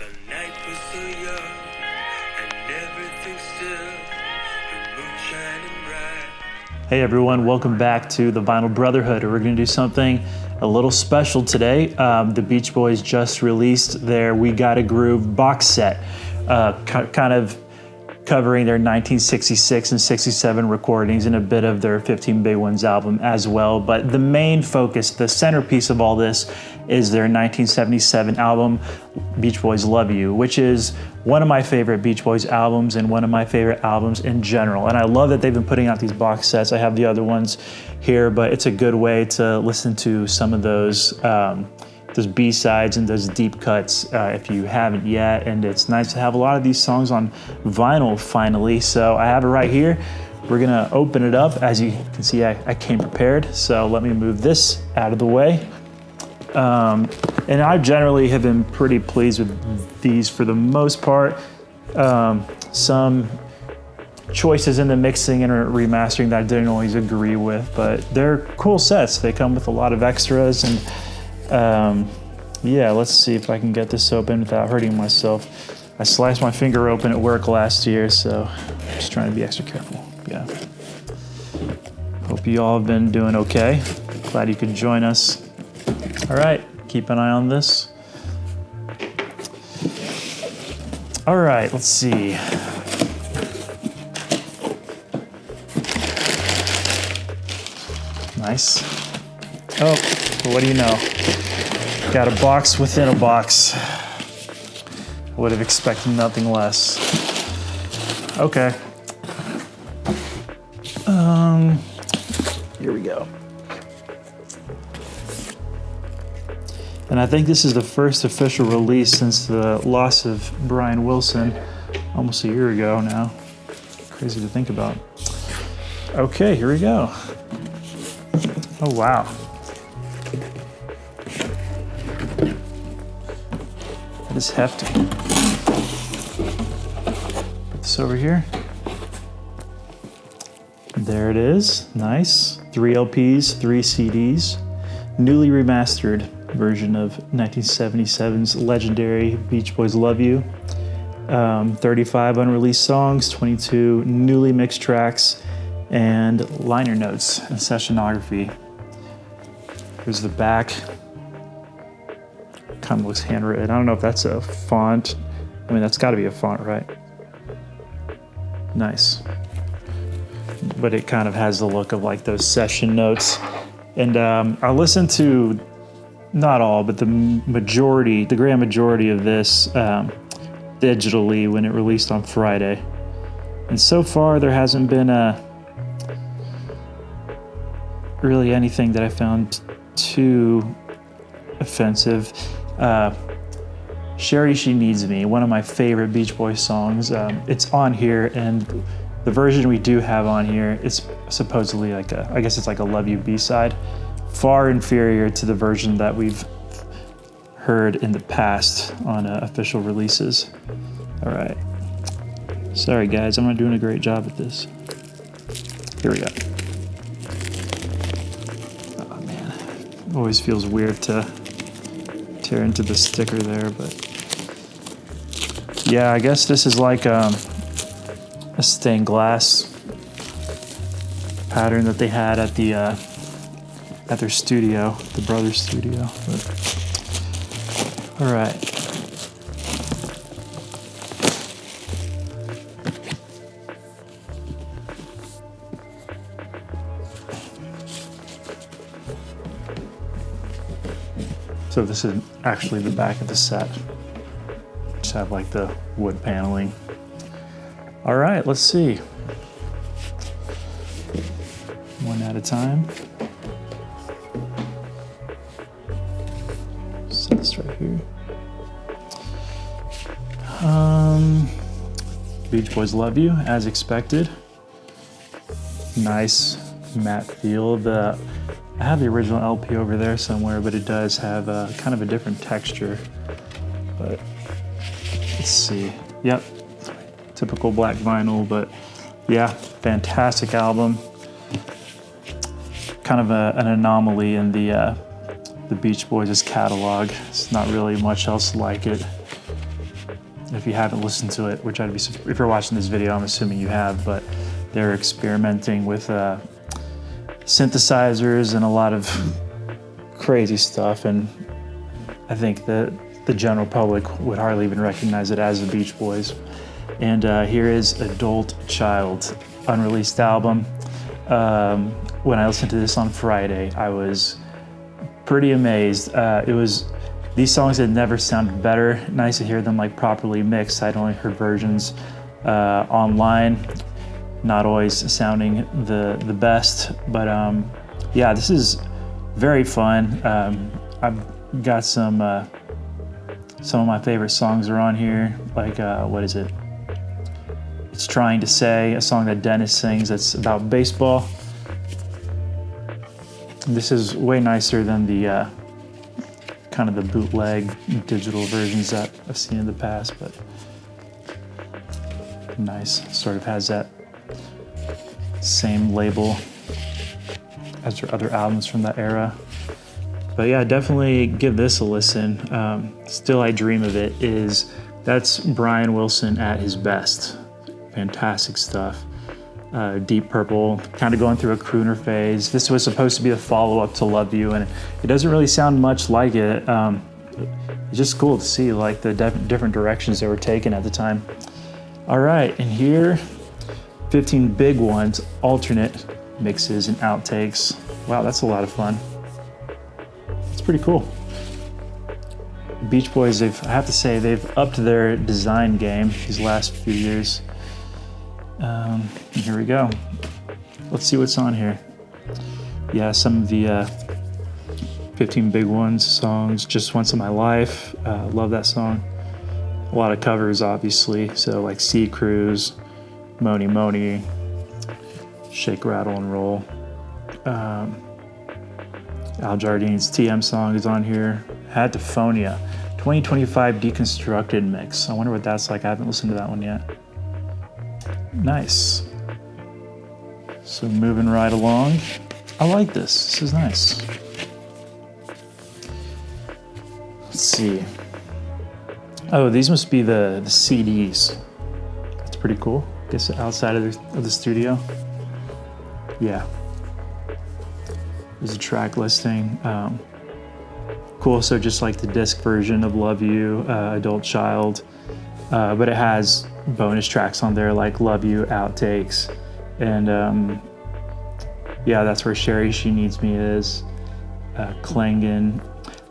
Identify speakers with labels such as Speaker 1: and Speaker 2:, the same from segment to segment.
Speaker 1: The night was so young and everything still, the moon shining bright.
Speaker 2: Hey everyone, welcome back to the Vinyl Brotherhood. We're going to do something a little special today. The Beach Boys just released their We Gotta Groove box set, kind of covering their 1966 and 67 recordings and a bit of their 15 Big Ones album as well. But the main focus, the centerpiece of all this is their 1977 album, Beach Boys Love You, which is one of my favorite Beach Boys albums and one of my favorite albums in general. And I love that they've been putting out these box sets. I have the other ones here, but it's a good way to listen to some of those B-sides and those deep cuts if you haven't yet. And it's nice to have a lot of these songs on vinyl finally. So I have it right here. We're gonna open it up. As you can see, I came prepared. So let me move this out of the way. And I generally have been pretty pleased with these for the most part. Some choices in the mixing and remastering that I didn't always agree with, but they're cool sets. They come with a lot of extras and yeah, let's see if I can get this open without hurting myself. I sliced my finger open at work last year, so I'm just trying to be extra careful. Yeah. Hope you all have been doing okay. Glad you could join us. All right, keep an eye on this. All right, let's see. Nice. Oh, what do you know? Got a box within a box. I would have expected nothing less. Okay. Here we go. And I think this is the first official release since the loss of Brian Wilson almost a year ago now. Crazy to think about. Okay, here we go. Oh, wow. That is hefty. Put this over here. There it is. Nice. 3 LPs, 3 CDs. Newly remastered version of 1977's legendary Beach Boys Love You. 35 unreleased songs, 22 newly mixed tracks, and liner notes and sessionography. Here's the back. Kind of looks handwritten. I don't know if that's a font. I mean, that's got to be a font, right? Nice. But it kind of has the look of like those session notes. And I listened to not all, but the grand majority of this digitally when it released on Friday. And so far, there hasn't been really anything that I found too offensive. Sherry, She Needs Me, one of my favorite Beach Boys songs. It's on here, and the version we do have on here is supposedly like I guess it's like a Love You B-side. Far inferior to the version that we've heard in the past on official releases. All right. Sorry guys, I'm not doing a great job at this. Here we go. Oh man, it always feels weird to tear into the sticker there, but yeah, I guess this is like a stained glass pattern that they had at the at their studio, the Brothers studio. But, all right. So this is actually the back of the set. Just have like the wood paneling. All right, let's see. One at a time. Set this right here. Beach Boys Love You, as expected. Nice matte feel. I have the original LP over there somewhere, but it does have kind of a different texture. But let's see. Yep, typical black vinyl, but yeah, fantastic album. Kind of an anomaly in the Beach Boys' catalog. It's not really much else like it. If you haven't listened to it, which I'd be, if you're watching this video, I'm assuming you have, but they're experimenting with synthesizers and a lot of crazy stuff, and I think that the general public would hardly even recognize it as the Beach Boys. And here is Adult Child, unreleased album. When I listened to this on Friday, I was pretty amazed. These songs had never sounded better. Nice to hear them like properly mixed. I'd only heard versions online, not always sounding the best, but yeah, this is very fun. I've got some of my favorite songs are on here, like what is it? It's Trying to Say, a song that Dennis sings that's about baseball. This is way nicer than the kind of the bootleg digital versions that I've seen in the past, but nice. Sort of has that same label as their other albums from that era. But yeah, definitely give this a listen. Still I Dream of It that's Brian Wilson at his best. Fantastic stuff. Deep Purple, kind of going through a crooner phase. This was supposed to be a follow-up to Love You, and it doesn't really sound much like it. It's just cool to see like the different directions they were taking at the time. All right, and here, 15 Big Ones, alternate mixes and outtakes. Wow, that's a lot of fun. It's pretty cool. Beach Boys, I have to say, they've upped their design game these last few years. Here we go. Let's see what's on here. Yeah, some of the 15 Big Ones songs, Just Once in My Life, love that song. A lot of covers, obviously, so like Sea Cruise, Moni Moni, Shake, Rattle, and Roll. Al Jardine's TM song is on here. Hadophonia, 2025 Deconstructed mix. I wonder what that's like. I haven't listened to that one yet. Nice. So moving right along. I like this. This is nice. Let's see. Oh, these must be the CDs. That's pretty cool. I guess outside of the studio. Yeah. There's a track listing. Cool. So just like the disc version of Love You, Adult Child, but it has bonus tracks on there like Love You, outtakes, and yeah, that's where Sherry She Needs Me is. Klangen.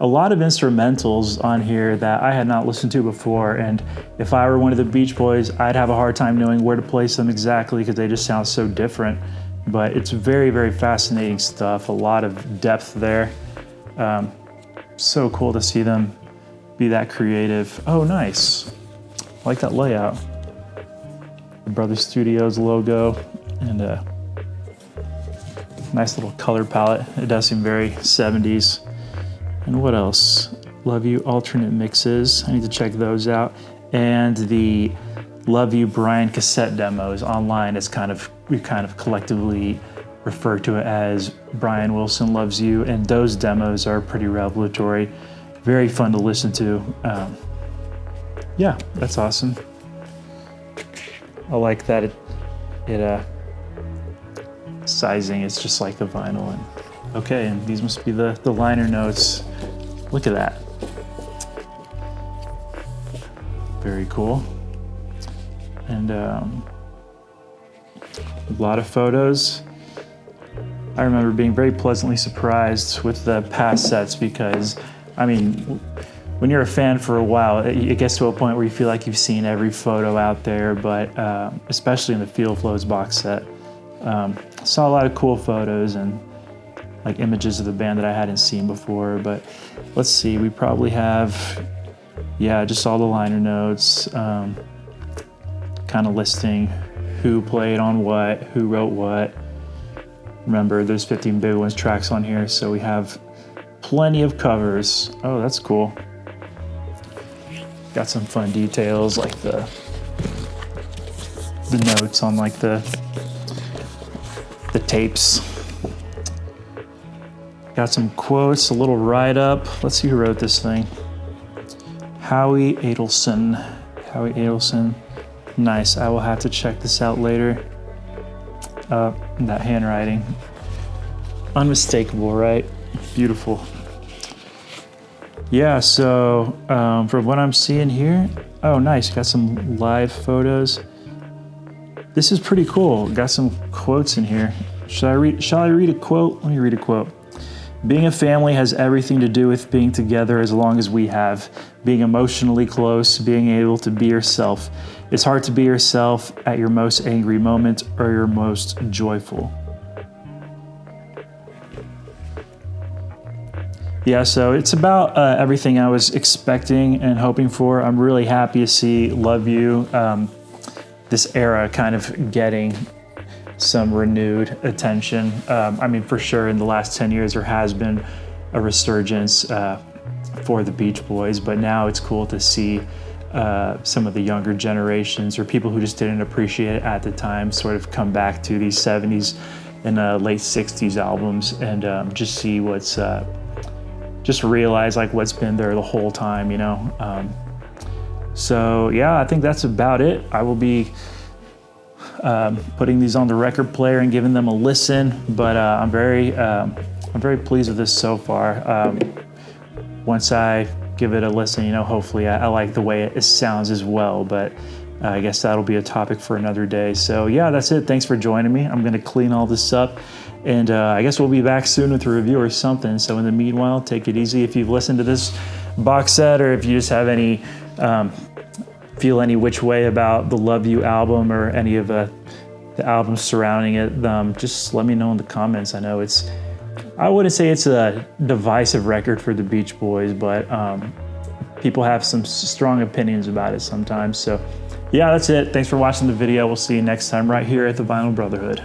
Speaker 2: A lot of instrumentals on here that I had not listened to before, and if I were one of the Beach Boys, I'd have a hard time knowing where to place them exactly because they just sound so different. But it's very, very fascinating stuff. A lot of depth there. So cool to see them be that creative. Oh, nice. I like that layout. The Brothers Studios logo and a nice little color palette. It does seem very 70s. And what else? Love You alternate mixes. I need to check those out. And the Love You Brian cassette demos online. We kind of collectively refer to it as Brian Wilson Loves You, and those demos are pretty revelatory, very fun to listen to. Yeah, that's awesome. I like that it sizing is just like the vinyl. And okay, and these must be the liner notes. Look at that. Very cool. And a lot of photos. I remember being very pleasantly surprised with the past sets because, I mean, when you're a fan for a while, it gets to a point where you feel like you've seen every photo out there, but especially in the Field Flows box set. Saw a lot of cool photos and like images of the band that I hadn't seen before, but let's see, we probably have, yeah, just all the liner notes, kind of listing who played on what, who wrote what. Remember, there's 15 Big Ones tracks on here, so we have plenty of covers. Oh, that's cool. Got some fun details like the notes on like the tapes. Got some quotes, a little write-up. Let's see who wrote this thing. Howie Adelson, Howie Adelson. Nice. I will have to check this out later. That handwriting. Unmistakable, right? Beautiful. Yeah, so from what I'm seeing here, oh, nice. Got some live photos. This is pretty cool. Got some quotes in here. Shall I read a quote? Let me read a quote. Being a family has everything to do with being together as long as we have. Being emotionally close, being able to be yourself. It's hard to be yourself at your most angry moment or your most joyful. Yeah, so it's about everything I was expecting and hoping for. I'm really happy to see Love You, this era kind of getting some renewed attention. I mean, for sure, in the last 10 years, there has been a resurgence for the Beach Boys, but now it's cool to see some of the younger generations or people who just didn't appreciate it at the time sort of come back to these 70s and late 60s albums and just see what's, just realize like what's been there the whole time, you know? So yeah, I think that's about it. I will be putting these on the record player and giving them a listen, but I'm very pleased with this so far. Once I give it a listen, you know, hopefully I like the way it sounds as well, but I guess that'll be a topic for another day. So yeah, that's it. Thanks for joining me. I'm gonna clean all this up, and I guess we'll be back soon with a review or something. So in the meanwhile, take it easy. If you've listened to this box set, or if you just have any, feel any which way about the Love You album or any of the albums surrounding it, just let me know in the comments. I know I wouldn't say it's a divisive record for the Beach Boys, but people have some strong opinions about it sometimes. So yeah, that's it. Thanks for watching the video. We'll see you next time right here at the Vinyl Brotherhood.